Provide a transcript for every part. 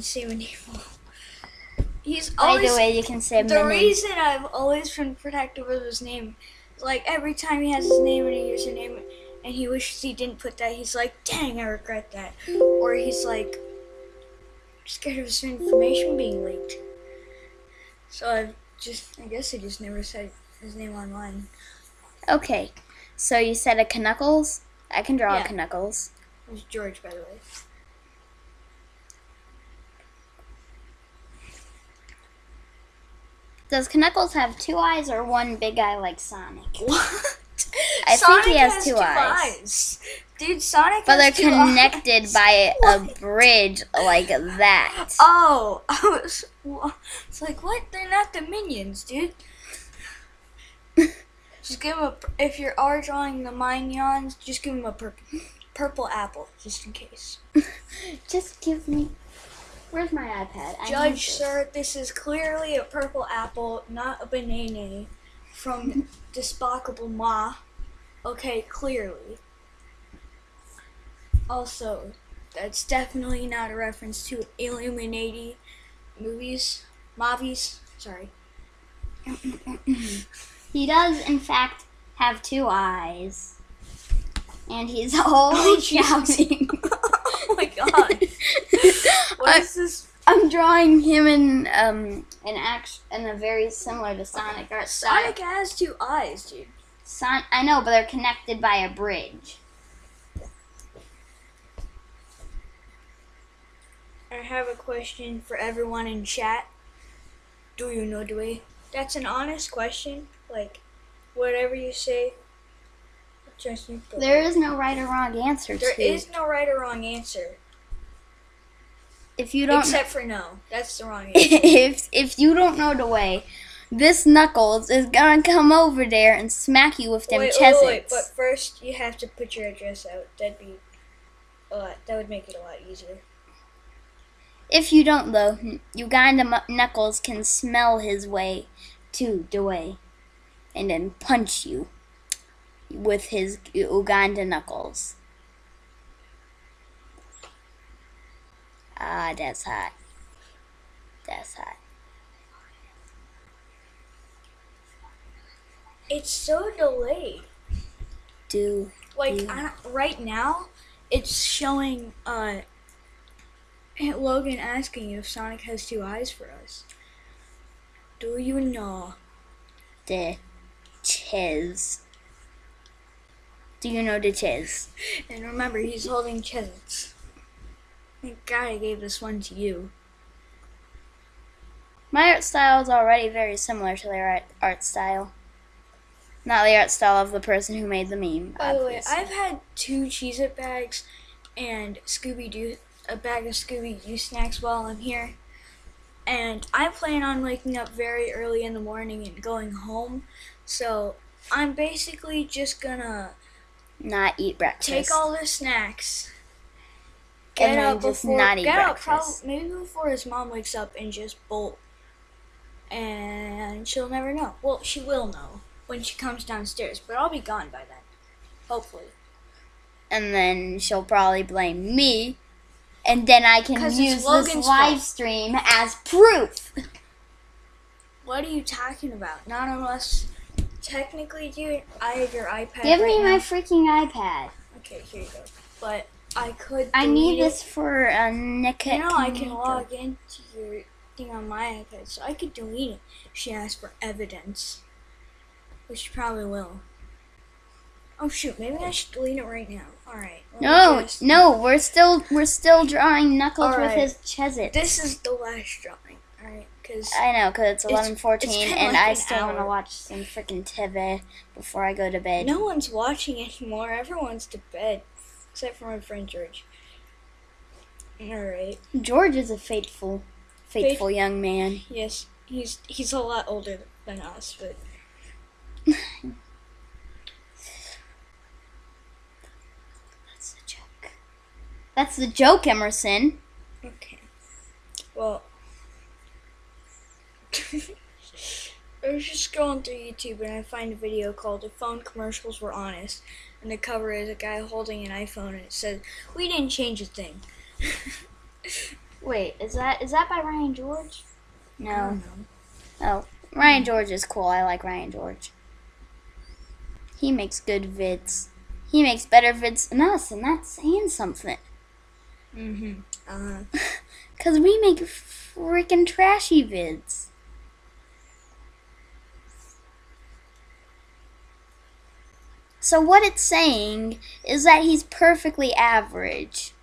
can say my name wrong. He's By always the way, you can say my the name. reason I've always been protective of his name. Like every time he has his name and a username, and he wishes he didn't put that, he's like, "Dang, I regret that," or he's like scared of his information being leaked. So I guess I just never said his name online. Okay, so you said a Knuckles? I can draw a Knuckles. It was George, by the way. Does Knuckles have 2 eyes or one big eye like Sonic? What? I Sonic think he has two eyes. Dude, Sonic but has they're two connected eyes. by What? a bridge like that. Oh, it's like, what? They're not the minions, dude. Just give him if you are drawing the Minions, just give him a purple apple, just in case. Just give me... Where's my iPad? Judge, sir, this is clearly a purple apple, not a banana from Despicable Ma. Okay, clearly. Also, that's definitely not a reference to Illuminati movies. Sorry. He does, in fact, have 2 eyes. And he's always shouting. Oh my god. What is this? I'm drawing him in a very similar to Sonic art style. Sonic has 2 eyes, dude. I know, but they're connected by a bridge. I have a question for everyone in chat. Do you know the way? That's an honest question. Like, whatever you say. There is no right or wrong answer. There is no right or wrong answer. If you don't, except for no, that's the wrong answer. if you don't know the way, this Knuckles is gonna come over there and smack you with them chesits. Wait, but first you have to put your address out. That would make it a lot easier. If you don't, though, Uganda Knuckles can smell his way to the way, and then punch you with his Uganda Knuckles. Ah, that's hot. That's hot. It's so delayed. Right now, it's showing Logan asking if Sonic has 2 eyes for us. Do you know the chez? Do you know the chez? And remember, he's holding chesits. Thank God I gave this one to you. My art style is already very similar to their art style. Not the art style of the person who made the meme. By the way, I've had 2 Cheez-It bags and a bag of Scooby-Doo snacks while I'm here. And I plan on waking up very early in the morning and going home. So I'm basically just gonna not eat breakfast. Take all the snacks. Get up before maybe before his mom wakes up and just bolt. And she'll never know. Well, she will know when she comes downstairs, but I'll be gone by then. Hopefully. And then she'll probably blame me. And then I can use this live stream as proof. What are you talking about? Not unless, technically, dude, I have your iPad. Give me my freaking iPad. Okay, here you go. But I could. I need this for Nick. You know, I can log into your thing on my iPad, so I could delete it. She asked for evidence, which she probably will. Oh shoot, maybe I should delete it right now. Alright. No, we're still drawing Knuckles with his chesits. This is the last drawing, alright? I know, because it's 11:14 and like I still want to watch some freaking TV before I go to bed. No one's watching anymore. Everyone's to bed, except for my friend George. Alright. George is a faithful young man. Yes, he's a lot older than us, but... That's the joke, Emerson. Okay. Well, I was just scrolling through YouTube and I find a video called "If Phone Commercials Were Honest," and the cover is a guy holding an iPhone and it says, "We didn't change a thing." Wait, is that by Ryan George? I No. don't know. Oh, Ryan George is cool. I like Ryan George. He makes good vids. He makes better vids than us, and that's saying something. Because we make freaking trashy vids. So what it's saying is that he's perfectly average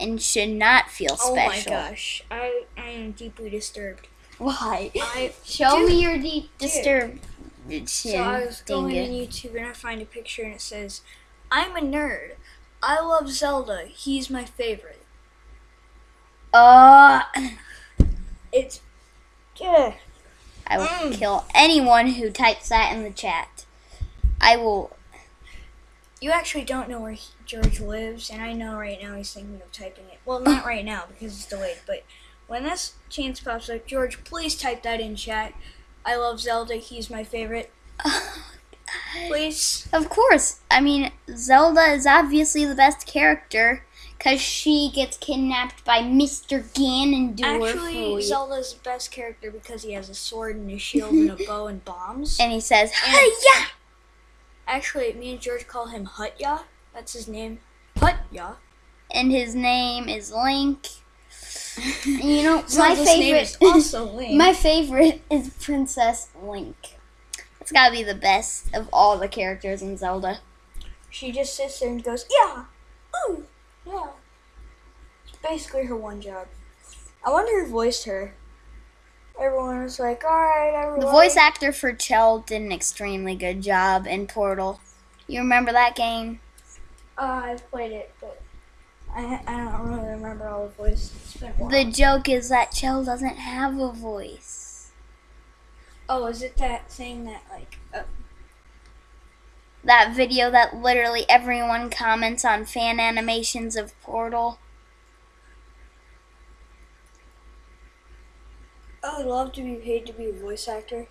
and should not feel special. Oh my gosh, I am deeply disturbed. Why? I Show me your deep disturbed. So I was going on YouTube and I find a picture and it says, "I'm a nerd. I love Zelda. He's my favorite." It's yeah. I will kill anyone who types that in the chat. I will. You actually don't know where George lives, and I know right now he's thinking of typing it. Well, not right now because it's delayed, but when this chance pops up, George, please type that in chat. I love Zelda. He's my favorite. Please. Of course. I mean, Zelda is obviously the best character because she gets kidnapped by Mr. Ganondorf. Actually, Zelda's the best character because he has a sword and a shield and a bow and bombs. And he says, "Hi-ya!" Actually, me and George call him Hut-ya. That's his name. Hut-ya. And his name is Link. And you know, my Zelda's favorite name is also Link. My favorite is Princess Link. It's gotta be the best of all the characters in Zelda. She just sits there and goes, "Yeah, ooh, yeah." It's basically her one job. I wonder who voiced her. Everyone was like, "Alright, everyone." The voice actor for Chell did an extremely good job in Portal. You remember that game? I've played it, but I don't really remember all the voices. It's been a while. The joke is that Chell doesn't have a voice. Oh, is it that thing that, like... That video that literally everyone comments on fan animations of Portal? I would love to be paid to be a voice actor.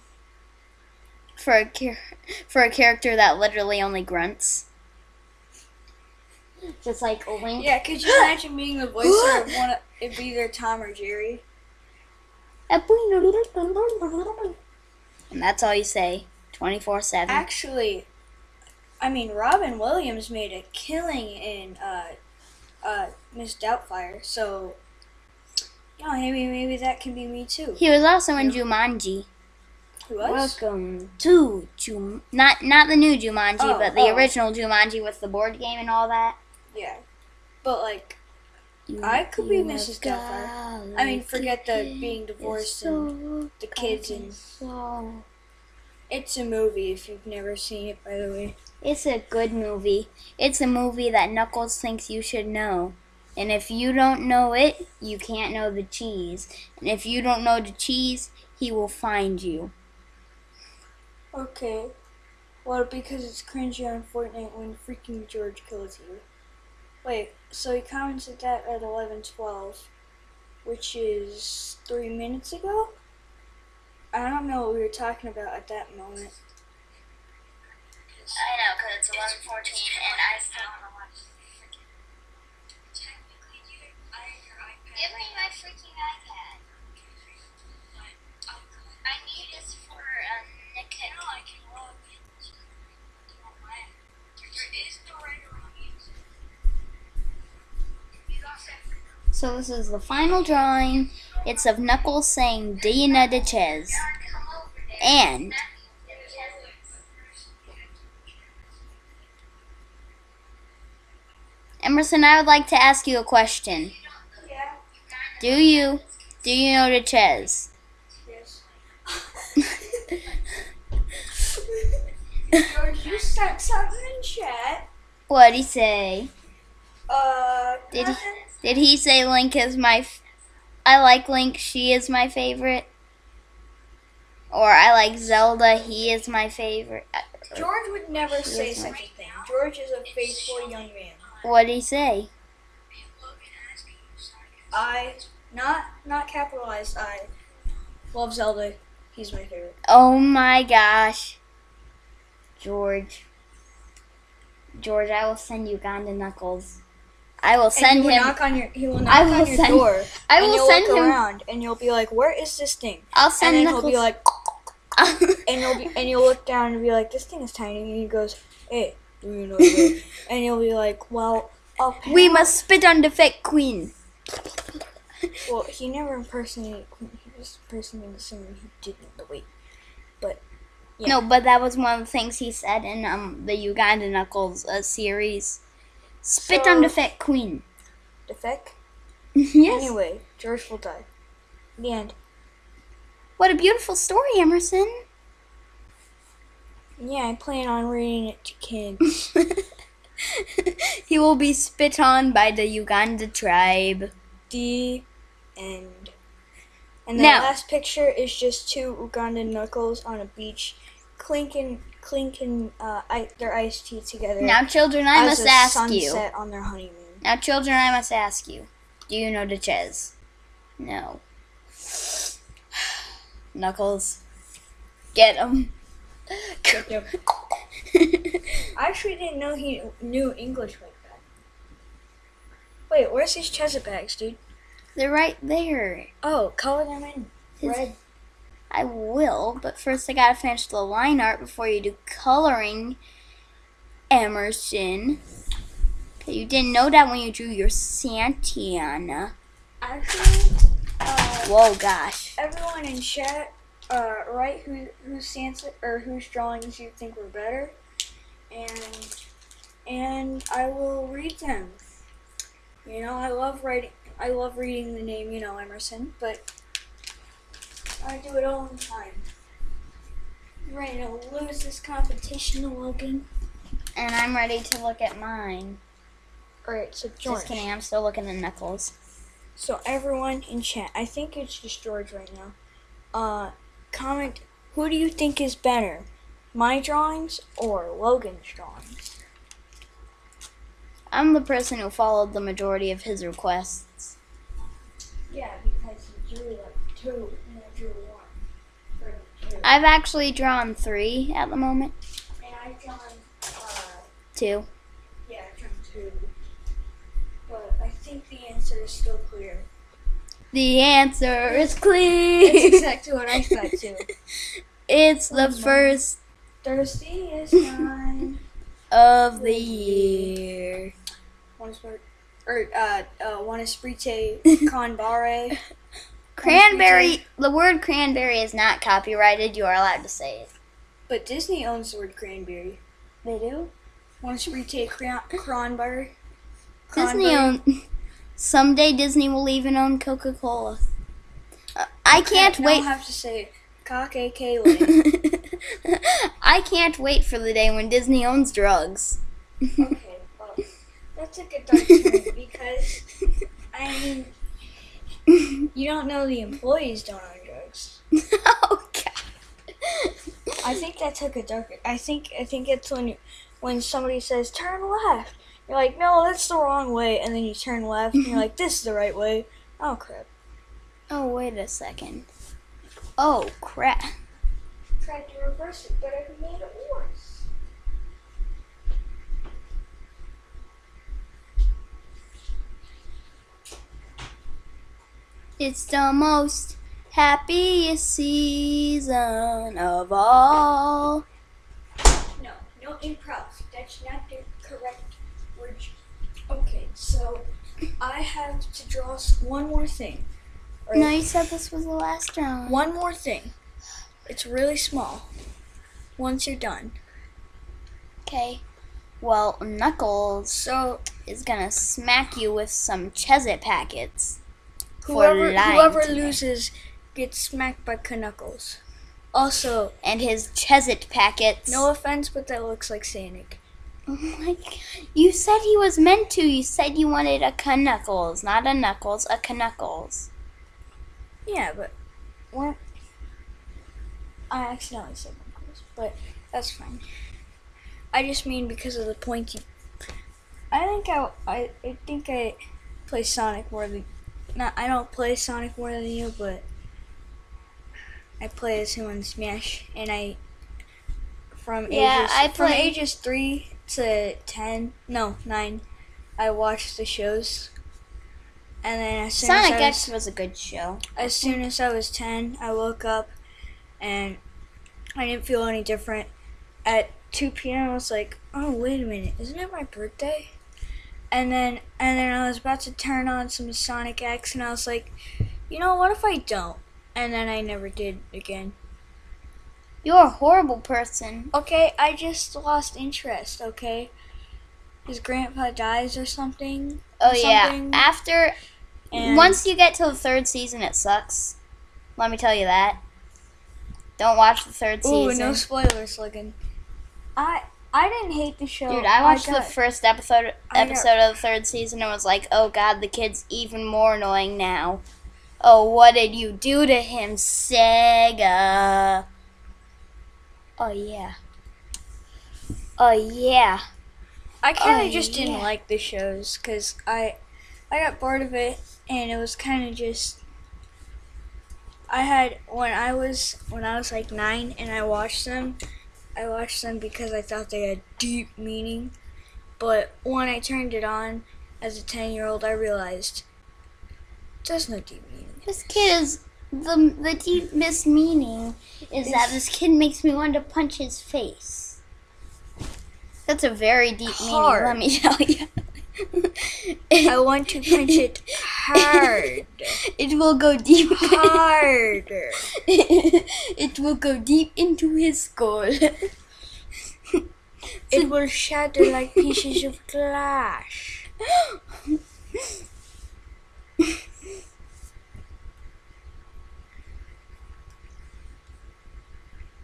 For a character that literally only grunts. Just like Link. Yeah, could you imagine being the voice of one? It'd be either Tom or Jerry. And that's all you say, 24/7. Actually, I mean, Robin Williams made a killing in Miss Doubtfire, so maybe that can be me too. He was also in Jumanji. Who was? Welcome to not the new Jumanji, but the original Jumanji with the board game and all that. Yeah, but like, I could be Mrs. Doubtfire. I mean, forget the being divorced and the kids and. It's a movie if you've never seen it, by the way. It's a good movie. It's a movie that Knuckles thinks you should know. And if you don't know it, you can't know the cheese. And if you don't know the cheese, he will find you. Okay. Well, because it's cringy on Fortnite when freaking George kills you. Wait, so he commented that at 11:12, which is 3 minutes ago? I don't know what we were talking about at that moment. I know, because it's 11:14 and I still want to watch. Give me my freaking iPad. I need this for Nick. No, I can log in. There is no writer on YouTube. So this is the final drawing. It's of Knuckles saying Dina de Chez. And Emerson, I would like to ask you a question. Yeah. Do you know the Chez? Yes. George, you sent something in chat. What'd he say? Nothing. Did he say Link is I like Link, she is my favorite? Or I like Zelda, he is my favorite? George would never say such a thing. George is a faithful young man. What'd he say? I, not capitalized I, love Zelda. He's my favorite. Oh my gosh. George, I will send Uganda Knuckles. I will And send him. he will I knock will on your send- door. I and will you'll send look him. around, and you'll be like, "Where is this thing?" I'll send and then Knuckles. he'll be like, and you'll look down and be like, "This thing is tiny." And he goes, "Hey, do you know the way?" And you'll be like, "Well, We must spit on the fake queen. Well, he never impersonated Queen. He just impersonated someone who did know the way. But yeah. No, but that was one of the things he said in the Uganda Knuckles series. Spit on the fake queen. The feck? Yes. Anyway, George will die. The end. What a beautiful story, Emerson. Yeah, I plan on reading it to kids. He will be spit on by the Uganda tribe. The end. And the Now- last picture is just two Ugandan knuckles on a beach, clinking their iced tea together. Now, children, I as must a ask sunset you. on their honeymoon. Now, children, I must ask you. Do you know the chez? No. Knuckles. Get him. I actually didn't know he knew English like that. Wait, where's his Chesa bags, dude? They're right there. Oh, color them in red. I will, but first I gotta finish the line art before you do coloring, Emerson. Okay, you didn't know that when you drew your Santana. Actually, Whoa, gosh. everyone in chat, write whose Santa or whose drawings you think were better, and I will read them. You know, I love reading the name, Emerson, but I do it all the time. You ready to lose this competition, Logan? And I'm ready to look at mine. Alright, so George. Just kidding, I'm still looking at Knuckles. So everyone in chat, I think it's just George right now. Comment, who do you think is better? My drawings or Logan's drawings? I'm the person who followed the majority of his requests. Yeah, because he drew like two and I drew one. For the two. I've actually drawn 3 at the moment. And I've drawn, 2. yeah, I've drawn two. But I think the answer is still clear. The answer is clear. That's exactly what I thought too. It's the first Thirstiest time of the year. One esprite con barre. Cranberry. The word cranberry is not copyrighted. You are allowed to say it. But Disney owns the word cranberry. They do? One esprite cranberry. Disney own. Someday Disney will even own Coca-Cola. I can't Now wait. I'll have to say cock-a-k-lay. I can't wait for the day when Disney owns drugs. Okay, well, that's a good dark turn because, I mean, you don't know the employees don't own drugs. Oh God. I think that took a darker. I think it's when somebody says turn left, you're like, no, that's the wrong way, and then you turn left, and you're like, this is the right way. Oh crap! Oh, wait a second. Oh crap. Tried to reverse it, but I made it worse. It's the most happiest season of all. No improv. That's not the correct word. Okay, so I have to draw one more thing. Right? No, you said this was the last round. One more thing. It's really small. Once you're done. Okay. Well, Knuckles is gonna smack you with some Chez-It packets. Whoever loses gets smacked by Knuckles. Also, And his Chez-It packets. no offense, but that looks like Sanic. Oh my God. You said he was meant to. You said you wanted a Knuckles, not a Knuckles, a Knuckles. Yeah, but what? I accidentally said Knuckles, but that's fine. I just mean because of the pointy. I think I play Sonic more than. I don't play Sonic more than you, but I play as him on Smash, and from ages 3 to 10, no 9, I watched the shows. And then Sonic X was a good show. As soon as I was 10, I woke up and I didn't feel any different. At 2 p.m. I was like, oh, wait a minute, isn't it my birthday? And then I was about to turn on some Sonic X and I was like, you know, what if I don't? And then I never did again. You're a horrible person. Okay, I just lost interest, okay? His grandpa dies or something. Oh, yeah. After, and once you get to the third season, it sucks. Let me tell you that. Don't watch the third season. Ooh, no spoilers, Logan. I didn't hate the show. Dude, I watched the first episode of the third season and was like, oh god, the kid's even more annoying now. Oh, what did you do to him, Sega? Oh, yeah. Oh, yeah. I kind of just didn't like the shows because I got bored of it, and it was kind of just. I had when I was like 9 and I watched them because I thought they had deep meaning. But when I turned it on as a 10-year-old, I realized there's no deep meaning. This kid is the deepest meaning is that this kid makes me want to punch his face. That's a very deep meaning, let me tell you. I want to punch it hard. It will go deep. Harder. It will go deep into his skull. It will shatter like pieces of glass.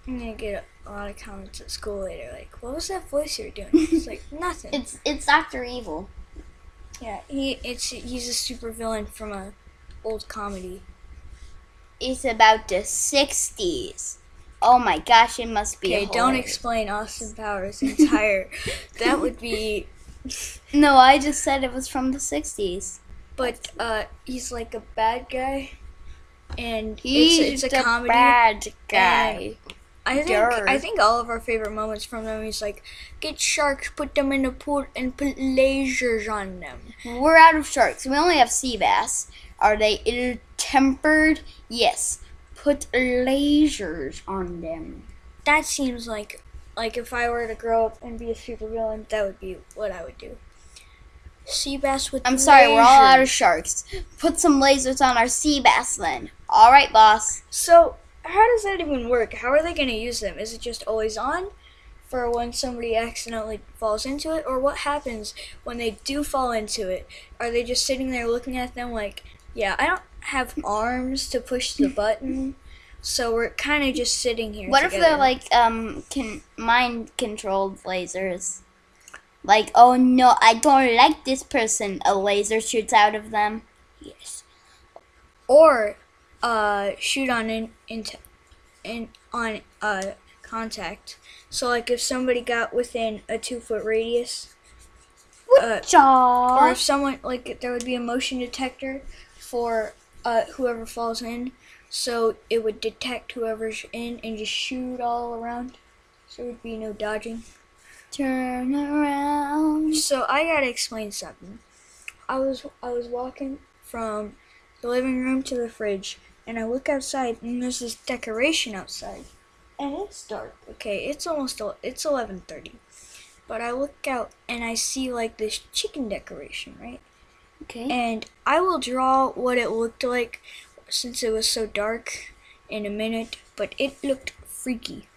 I'm gonna get a lot of comments at school later, like, "What was that voice you were doing?" It's like nothing. It's Dr. Evil. Yeah, he's a super villain from a old comedy. It's about the 60s. Oh my gosh, it must be. Okay, don't explain Austin Powers entire. That would be. No, I just said it was from the 60s. But he's like a bad guy, and it's a comedy. Bad guy. I think all of our favorite moments from them is like, get sharks, put them in a pool, and put lasers on them. We're out of sharks. We only have sea bass. Are they ill-tempered? Yes. Put lasers on them. That seems like if I were to grow up and be a supervillain, that would be what I would do. Sea bass with I'm sorry, we're all out of sharks. Put some lasers on our sea bass then. All right, boss. So, how does that even work? How are they going to use them? Is it just always on for when somebody accidentally falls into it? Or what happens when they do fall into it? Are they just sitting there looking at them like, yeah, I don't have arms to push the button, so we're kind of just sitting here What together. if they're like mind-controlled lasers? Like, oh no, I don't like this person. A laser shoots out of them. Yes. Or shoot on contact. So like if somebody got within a 2-foot radius, or if someone like there would be a motion detector for whoever falls in, so it would detect whoever's in and just shoot all around. So there would be no dodging. Turn around. So I gotta explain something. I was walking from the living room to the fridge, and I look outside, and there's this decoration outside, and it's dark. Okay, it's 11:30, but I look out and I see like this chicken decoration, right? Okay. And I will draw what it looked like since it was so dark in a minute, but it looked freaky.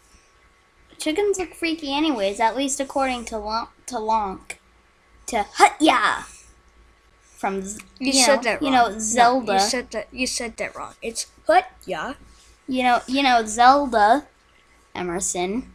Chickens look freaky anyways, at least according to Lonk. To Hut-ya! From, you said that wrong. You know, Zelda. No, you said that wrong. It's Hut-ya. You know, Zelda, Emerson.